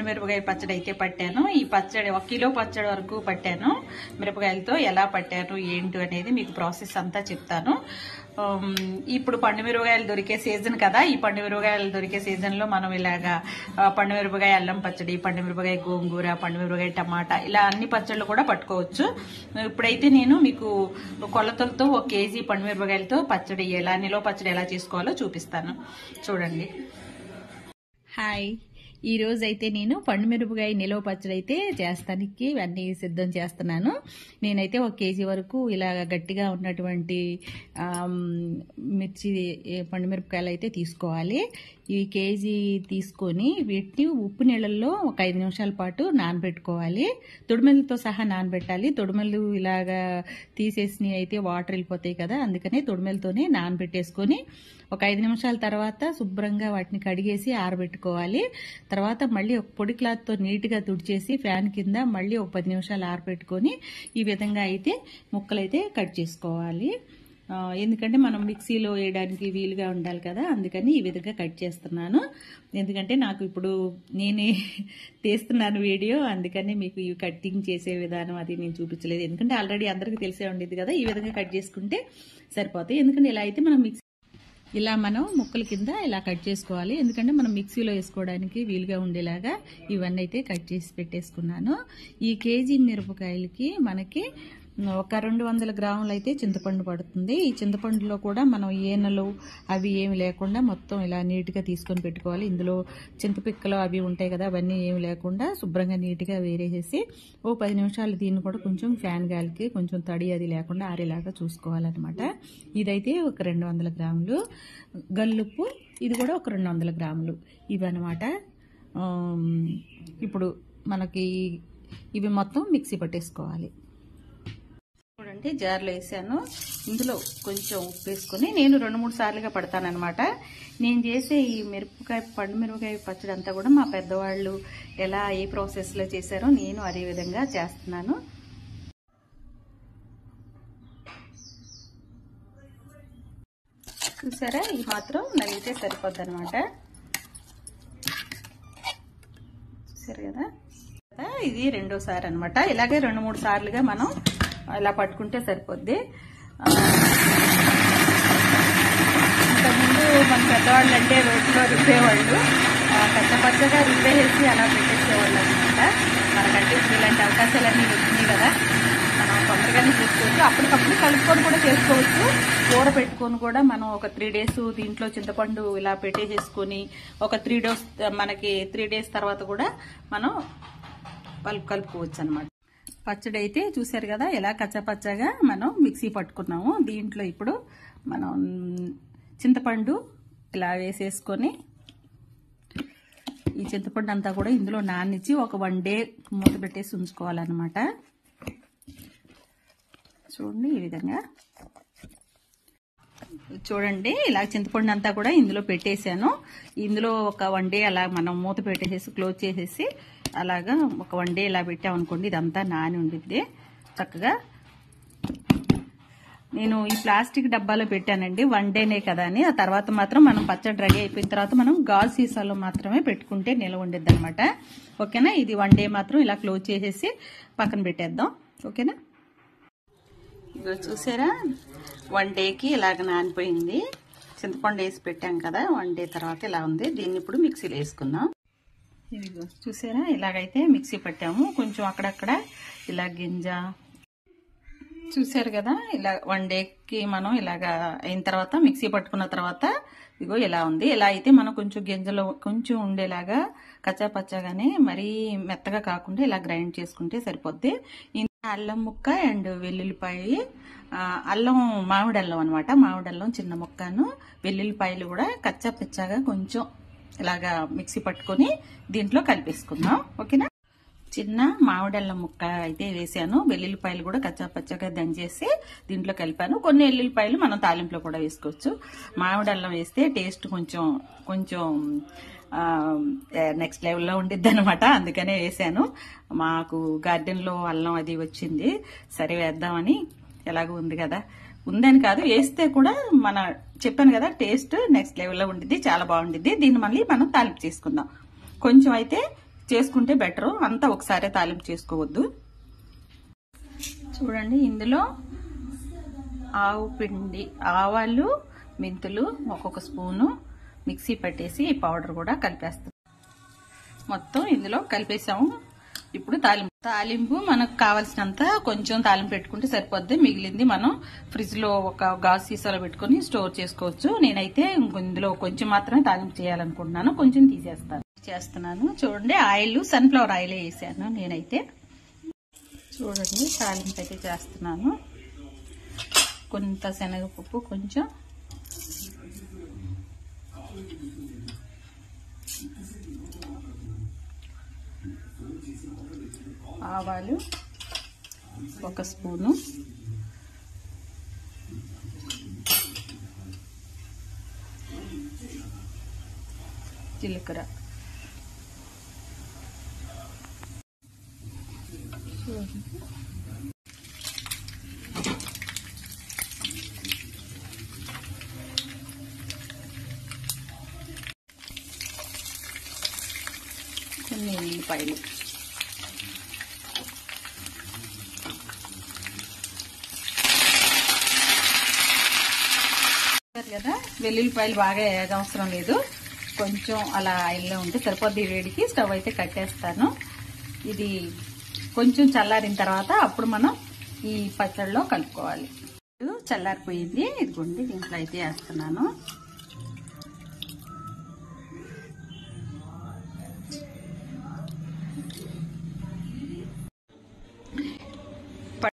పండుమిరపకాయ పచ్చడి అయితే పట్టాను. ఈ పచ్చడి 1 కిలో పచ్చడి వరకు పట్టాను. మిరపకాయలతో ఎలా పట్టాను ఏంటి అనేది మీకు ప్రాసెస్ అంతా చెప్తాను. ఇప్పుడు పండుమిరపకాయలు దొరికే సీజన్ కదా. ఈ పండుమిరపకాయలు దొరికే సీజన్ లో మనం ఇలాగా పండుమిరపకాయ అల్లం పచ్చడి, పండుమిరపకాయ గోంగూర, పండుమిరపకాయ టమాటా ఇలా అన్ని పచ్చళ్ళు కూడా పట్టుకోవచ్చు. ఇప్పుడైతే నేను మీకు కొలతలతో 1 కేజీ పండుమిరపకాయలతో పచ్చడి నిలువ పచ్చడి ఎలా చేసుకోవాలో చూపిస్తాను. చూడండి. హాయ్, ఈ రోజు అయితే నేను పండుమిరపకాయ నిలువ పచ్చడి అయితే చేస్తానికి అన్ని సిద్ధం చేస్తున్నాను. నేనైతే 1 కేజీ వరకు ఇలా గట్టిగా ఉన్నటువంటి మిర్చి పండుమిరపకాయలు అయితే తీసుకోవాలి. ఈ కేజీ తీసుకొని వీటిని ఉప్పు నీళ్ళల్లో ఒక 5 నిమిషాల పాటు నానబెట్టుకోవాలి. తొడిమెలతో సహా నానబెట్టాలి. తొడిమెలు ఇలాగా తీసేసి అయితే వాటర్ వెళ్ళిపోతాయి కదా, అందుకనే తొడిమెలతోనే నానబెట్టేసుకొని ఒక 5 నిమిషాల తర్వాత శుభ్రంగా వాటిని కడిగేసి ఆరబెట్టుకోవాలి. తర్వాత మళ్ళీ ఒక పొడి క్లాత్తో నీట్గా తుడిచేసి ఫ్యాన్ కింద మళ్ళీ ఒక 10 నిమిషాలు ఆరబెట్టుకొని ఈ విధంగా అయితే ముక్కలైతే కట్ చేసుకోవాలి. ఎందుకంటే మనం మిక్సీలో వేయడానికి వీలుగా ఉండాలి కదా, అందుకని ఈ విధంగా కట్ చేస్తున్నాను. ఎందుకంటే నాకు ఇప్పుడు నేనే తీస్తున్నాను వీడియో, అందుకని మీకు ఈ కట్టింగ్ చేసే విధానం అది నేను చూపించలేదు. ఎందుకంటే ఆల్రెడీ అందరికీ తెలిసే ఉండేది కదా. ఈ విధంగా కట్ చేసుకుంటే సరిపోతాయి. ఎందుకంటే ఇలా అయితే మనం ముక్కల కింద ఇలా కట్ చేసుకోవాలి. ఎందుకంటే మనం మిక్సీలో వేసుకోవడానికి వీలుగా ఉండేలాగా ఇవన్నీ అయితే కట్ చేసి పెట్టేసుకున్నాను. ఈ కేజీ మిరపకాయలకి మనకి ఒక 200 గ్రాములు అయితే చింతపండు పడుతుంది. ఈ చింతపండులో కూడా మనం ఏనలు అవి ఏమి లేకుండా మొత్తం ఇలా నీట్గా తీసుకొని పెట్టుకోవాలి. ఇందులో చింతపిక్కలు అవి ఉంటాయి కదా, అవన్నీ ఏమి లేకుండా శుభ్రంగా నీట్గా వేరేసేసి 10 నిమిషాలు దీన్ని కూడా కొంచెం ఫ్యాన్ గాలికి కొంచెం తడి అది లేకుండా ఆరేలాగా చూసుకోవాలన్నమాట. ఇదైతే ఒక 200 గ్రాములు. గల్లుప్పు ఇది కూడా ఒక 200 గ్రాములు ఇవన్నమాట. ఇప్పుడు మనకి ఇవి మొత్తం మిక్సీ పట్టేసుకోవాలి. చూడండి, జార్లో వేసాను. ఇందులో కొంచెం ఉప్పు వేసుకొని నేను 2-3 సార్లుగా పడతానమాట. నేను చేసే ఈ పండుమిరపకాయ పచ్చడి అంతా కూడా మా పెద్దవాళ్ళు ఎలా ఏ ప్రాసెస్లో చేశారో నేను అదే విధంగా చేస్తున్నాను. చూసారా, ఈ మాత్రం నలిగితే సరిపోద్ది అనమాట. చూసారు కదా, ఇది 2వ అనమాట. ఇలాగే 2-3 సార్లుగా మనం ఇలా పట్టుకుంటే సరిపోద్ది. ఇంతకుముందు మన పెద్దవాళ్ళు అంటే రోడ్లో రుబ్బేవాళ్ళు, పచ్చగా రుబ్బేసి అలా పెట్టేసేవాళ్ళు అనమాట. మనకంటే ఇప్పుడు ఇలాంటి అవకాశాలన్నీ వచ్చినాయి కదా, మనం తొందరగానే చేసుకోవచ్చు. అప్పటికప్పుడు కలుపుకొని కూడా చేసుకోవచ్చు. కూర పెట్టుకొని కూడా మనం ఒక 3 డేస్ దీంట్లో చింతపండు ఇలా పెట్టేసేసుకొని ఒక 3 డేస్ మనకి 3 డేస్ తర్వాత కూడా మనం కలుపుకోవచ్చు అనమాట. పచ్చడి అయితే చూసారు కదా, ఎలా కచ్చపచ్చగా మనం మిక్సీ పట్టుకున్నాము. దీంట్లో ఇప్పుడు మనం చింతపండు ఇలా వేసేసుకొని ఈ చింతపండు అంతా కూడా ఇందులో నానిచ్చి ఒక 1 డే మూత పెట్టేసి ఉంచుకోవాలన్నమాట. చూడండి, ఈ విధంగా చూడండి, ఇలా చింతపండు అంతా కూడా ఇందులో పెట్టేశాను. ఇందులో ఒక 1 డే అలా మనం మూత పెట్టేసేసి క్లోజ్ చేసేసి అలాగా ఒక 1 డే ఇలా పెట్టామనుకోండి, ఇదంతా నాని ఉండిద్ది చక్కగా. నేను ఈ ప్లాస్టిక్ డబ్బాలో పెట్టానండి 1 డేనే కదా అని. ఆ తర్వాత మాత్రం మనం పచ్చడి రెడీ అయిపోయిన తర్వాత మనం గాజు సీసాలో మాత్రమే పెట్టుకుంటే నిల్వ ఉండిద్ది అనమాట. ఓకేనా, ఇది 1 డే మాత్రం ఇలా క్లోజ్ చేసేసి పక్కన పెట్టేద్దాం. ఓకేనా, ఇగో చూసారా, 1 డేకి ఇలాగ నానిపోయింది. చింతపండు వేసి పెట్టాం కదా, 1 డే తర్వాత ఇలా ఉంది. దీన్ని ఇప్పుడు మిక్సీలో వేసుకుందాం. ఇదిగో చూసారా, ఇలాగైతే మిక్సీ పట్టాము. కొంచెం అక్కడక్కడ ఇలా గింజ చూసారు కదా, ఇలా 1 డేకి మనం ఇలాగా అయిన తర్వాత మిక్సీ పట్టుకున్న తర్వాత ఇదిగో ఇలా ఉంది. ఇలా అయితే మనం కొంచెం గింజలో కొంచెం ఉండేలాగా కచ్చాపచ్చాగానే మరీ మెత్తగా కాకుండా ఇలా గ్రైండ్ చేసుకుంటే సరిపోద్ది. అల్లం ముక్క అండ్ వెల్లుల్లిపాయ, అల్లం మామిడి అల్లం అనమాట. మామిడి అల్లం చిన్న ముక్కను, వెల్లుల్లిపాయలు కూడా కచ్చాపచ్చాగా కొంచెం ఇలాగా మిక్సీ పట్టుకొని దీంట్లో కలిపేసుకుందాం. ఓకేనా, చిన్న మామిడల్లం ముక్క అయితే వేసాను. వెల్లుల్లిపాయలు కూడా కచ్చాపచ్చగా దంచేసి దీంట్లో కలిపాను. కొన్ని వెల్లుల్లిపాయలు మనం తాలింపులో కూడా వేసుకోవచ్చు. మామిడల్లం వేస్తే టేస్ట్ కొంచెం నెక్స్ట్ లెవెల్లో ఉండిద్ది అనమాట, అందుకనే వేసాను. మాకు గార్డెన్లో అల్లం అది వచ్చింది, సరే వేద్దామని. ఎలాగో ఉంది కదా, ఉందని కాదు, వేస్తే కూడా చెప్పాను కదా టేస్ట్ నెక్స్ట్ లెవెల్లో ఉండిద్ది, చాలా బాగుండిద్ది. దీన్ని మళ్ళీ మనం తాలింపు చేసుకుందాం. కొంచెం అయితే చేసుకుంటే బెటరు, అంతా ఒకసారి తాలింపు చేసుకోవద్దు. చూడండి, ఇందులో ఆవు పిండి, ఆవాలు, మెంతులు ఒక్కొక్క స్పూను మిక్సీ పట్టేసి ఈ పౌడర్ కూడా కలిపేస్తాం. మొత్తం ఇందులో కలిపేసాము. ఇప్పుడు తాలింపు మనకు కావాల్సినంత కొంచెం తాలింపు పెట్టుకుంటే సరిపోద్ది. మిగిలింది మనం ఫ్రిడ్జ్ లో ఒక గాజు సీసాలో పెట్టుకుని స్టోర్ చేసుకోవచ్చు. నేనైతే ఇందులో కొంచెం మాత్రమే తాలింపు చేయాలనుకుంటున్నాను, కొంచెం చేస్తున్నాను. చూడండి, ఆయిల్ సన్ఫ్లవర్ ఆయిల్ వేసాను నేనైతే. చూడండి, తాలింపు అయితే చేస్తున్నాను. కొంత శనగపప్పు, కొంచెం ఆవాలు, 1 స్పూను, జీలకర్ర, కొన్ని ఉల్లిపాయలు, కదా. వెల్లుల్లిపాయలు బాగా అవసరం లేదు, కొంచెం అలా ఆయిల్లో ఉంటే సరిపోద్ది. వేడికి స్టవ్ అయితే కట్టేస్తాను. ఇది కొంచెం చల్లారిన తర్వాత అప్పుడు మనం ఈ పచ్చడిలో కలుపుకోవాలి. చల్లారిపోయింది, ఇదిగోండి దీంట్లో అయితే వేస్తున్నాను.